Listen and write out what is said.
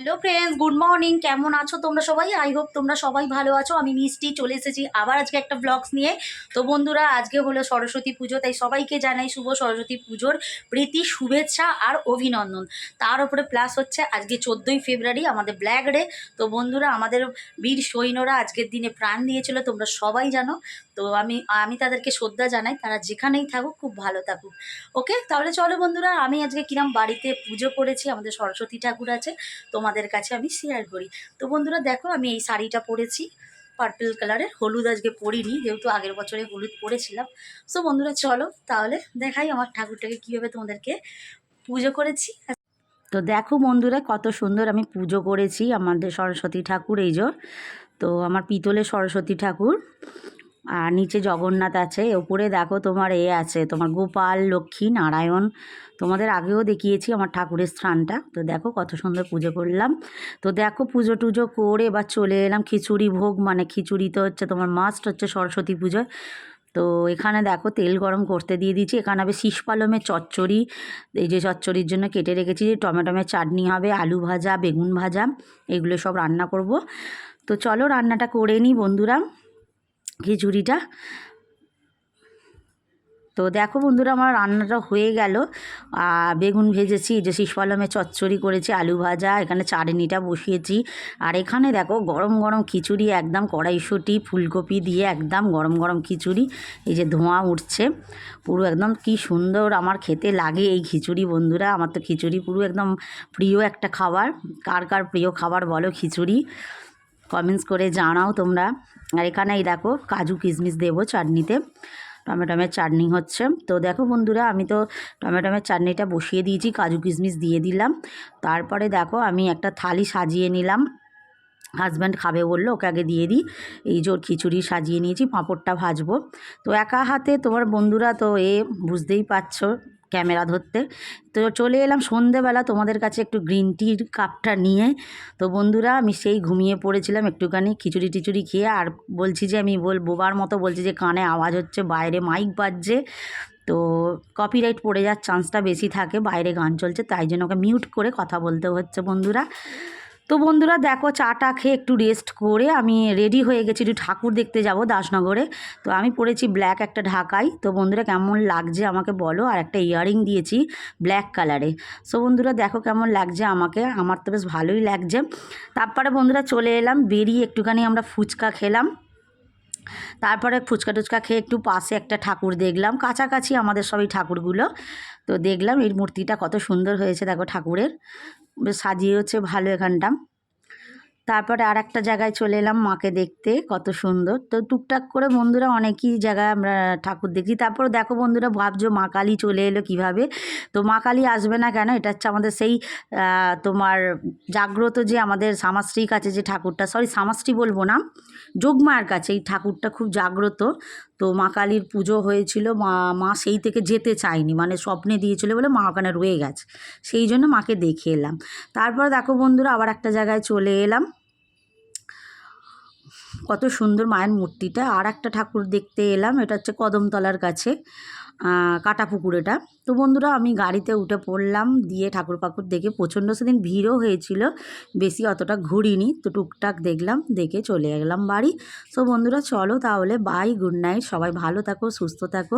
Hello friends, good morning. কেমন আছো তোমরা সবাই? আই হোপ তোমরা সবাই ভালো আছো। আমি মিষ্টি চলে এসেছি আবার আজকে একটা ব্লগস নিয়ে। তো বন্ধুরা, আজকে হলো সরস্বতী পুজো, তাই সবাইকে জানাই শুভ সরস্বতী পুজোর প্রীতি, শুভেচ্ছা আর অভিনন্দন। তার উপরে প্লাস হচ্ছে আজকে 14ই ফেব্রুয়ারি, আমাদের ব্ল্যাক ডে। তো বন্ধুরা, আমাদের বীর সৈন্যরা আজকের দিনে প্রাণ দিয়েছিল, তোমরা সবাই জানো। তো আমি আমি তাদেরকে শ্রদ্ধা জানাই, তারা যেখানেই থাকুক খুব ভালো থাকুক। ওকে, তাহলে চলো বন্ধুরা, আমি আজকে কিরম বাড়িতে পুজো করেছি, আমাদের সরস্বতী ঠাকুর আছে, তোমাদের কাছে আমি শেয়ার করি। তো বন্ধুরা দেখো, আমি এই শাড়িটা পরেছি পার্পল কালারের, হলুদ আজকে পরিনি যেহেতু আগের বছরে হলুদ পরেছিলাম। সো বন্ধুরা চলো তাহলে দেখাই আমার ঠাকুরটাকে কীভাবে তোমাদেরকে পুজো করেছি। তো দেখো বন্ধুরা, কত সুন্দর আমি পুজো করেছি আমাদের সরস্বতী ঠাকুর। এই যে, তো আমার পিতলের সরস্বতী ঠাকুর, আর নিচে জগন্নাথ আছে, ওপরে দেখো তোমার আছে তোমার গোপাল, লক্ষ্মী, নারায়ণ। তোমাদের আগেও দেখিয়েছি আমার ঠাকুরের স্থানটা। তো দেখো কত সুন্দর পুজো করলাম। তো দেখো পুজো টুজো করে এবার চলে এলাম খিচুড়ি ভোগ, মানে খিচুড়ি তো হচ্ছে তোমার মাস্ট হচ্ছে সরস্বতী পুজোয়। তো এখানে দেখো তেল গরম করতে দিয়ে দিয়েছি। এখানে হবে শীষ পালমের চচ্চড়ি। এই যে চচ্চড়ির জন্য কেটে রেখেছি, টমেটোমের চাটনি হবে, আলু ভাজা, বেগুন ভাজা, এগুলো সব রান্না করব। তো চলো রান্নাটা করে নিই বন্ধুরা, খিচুড়িটা। তো দেখো বন্ধুরা, আমার রান্নাটা হয়ে গেল। বেগুন ভেজেছি, যে শীষ পালমে চচ্চড়ি করেছি, আলু ভাজা, এখানে চাটনিটা বসিয়েছি। আর এখানে দেখো গরম গরম খিচুড়ি, একদম কড়াইশুঁটি ফুলকপি দিয়ে একদম গরম গরম খিচুড়ি। এই যে ধোঁয়া উঠছে পুরো, একদম কি সুন্দর আমার খেতে লাগে এই খিচুড়ি বন্ধুরা। আমার তো খিচুড়ি পুরো একদম প্রিয় একটা খাবার। কার কার প্রিয় খাবার বলো খিচুড়ি, কমেন্টস করে জানাও তোমরা। আর এখানে এই দেখো কাজু কিশমিশ দেবো চাটনিতে, টমেটোমের চাটনি হচ্ছে। তো দেখো বন্ধুরা, আমি তো টমেটোমের চাটনিটা বসিয়ে দিয়েছি, কাজু কিশমিশ দিয়ে দিলাম। তারপরে দেখো আমি একটা থালি সাজিয়ে নিলাম, হাজব্যান্ড খাবে বললো, ওকে আগে দিয়ে দিই। এই যে খিচুড়ি সাজিয়ে নিয়েছি, পাঁপড়টা ভাজবো। তো একা হাতে তোমার বন্ধুরা, তো বুঝতেই পারছো ক্যামেরা ধরতে। তো চলে এলাম সন্ধেবেলা তোমাদের কাছে একটু গ্রিন টির কাপটা নিয়ে। তো বন্ধুরা, আমি সেই ঘুমিয়ে পড়েছিলাম একটুখানি খিচুড়ি টিচুড়ি খেয়ে। আর বলছি যে আমি বোবার মতো বলছি যে কানে আওয়াজ হচ্ছে, বাইরে মাইক বাজছে, তো কপিরাইট পড়ে যাওয়ার চান্সটা বেশি থাকে, বাইরে গান চলছে, তাই জন্য ওকে মিউট করে কথা বলতে হচ্ছে বন্ধুরা। তো বন্ধুরা দেখো, চাটা খেয়ে একটু রেস্ট করে আমি রেডি হয়ে গেছি, একটু ঠাকুর দেখতে যাব দাসনগরে। তো আমি পরেছি ব্ল্যাক একটা ঢাকাই। তো বন্ধুরা কেমন লাগছে আমাকে বলো। আর একটা ইয়াররিং দিয়েছি ব্ল্যাক কালারে। সো বন্ধুরা দেখো কেমন লাগছে আমাকে, আমার তো বেশ ভালোই লাগছে। তারপরে বন্ধুরা চলে এলাম, বেরিয়ে একটুখানি আমরা ফুচকা খেলাম। তারপরে ফুচকা টুচকা খেয়ে একটু পাশে একটা ঠাকুর দেখলাম, কাছাকাছি আমাদের সবই ঠাকুরগুলো। তো দেখলাম এই মূর্তিটা কত সুন্দর হয়েছে, দেখো ঠাকুরের বেশ সাজিয়েছে ভালো এখানটা। তারপরে আর একটা জায়গায় চলে এলাম মাকে দেখতে, কত সুন্দর। তো টুকটাক করে বন্ধুরা অনেকই জায়গায় আমরা ঠাকুর দেখি। তারপর দেখো বন্ধুরা, ভাবছো মা কালী চলে এলো কীভাবে। তো মা কালী আসবে না কেন, এটা হচ্ছে আমাদের সেই তোমার জাগ্রত, যে আমাদের সামাশ্রীর কাছে যে ঠাকুরটা, সরি সামাশ্রী বলবো না, যোগমায়ের কাছে এই ঠাকুরটা খুব জাগ্রত। তো মা কালীর পুজো হয়েছিল, মা সেই থেকে যেতে চায়নি, মানে স্বপ্নে দিয়েছিল বলে মা ওখানে রয়ে গেছে, সেই জন্য মাকে দেখে এলাম। তারপর দেখো বন্ধুরা, আবার একটা জায়গায় চলে এলাম, কত সুন্দর মায়ের মূর্তিটা। আর একটা ঠাকুর দেখতে এলাম, এটা হচ্ছে কদমতলার কাছে, কাটাপুকুর এটা। তো বন্ধুরা আমি গাড়িতে উঠে পড়লাম, দিয়ে ঠাকুর পাকুর দেখে, প্রচণ্ড সেদিন ভিড়ও হয়েছিল, বেশি অতটা ঘুরিনি, তো টুকটাক দেখলাম, দেখে চলে গেলাম বাড়ি। সো বন্ধুরা চলো তাহলে, বাই, গুড নাইট, সবাই ভালো থাকো, সুস্থ থাকো।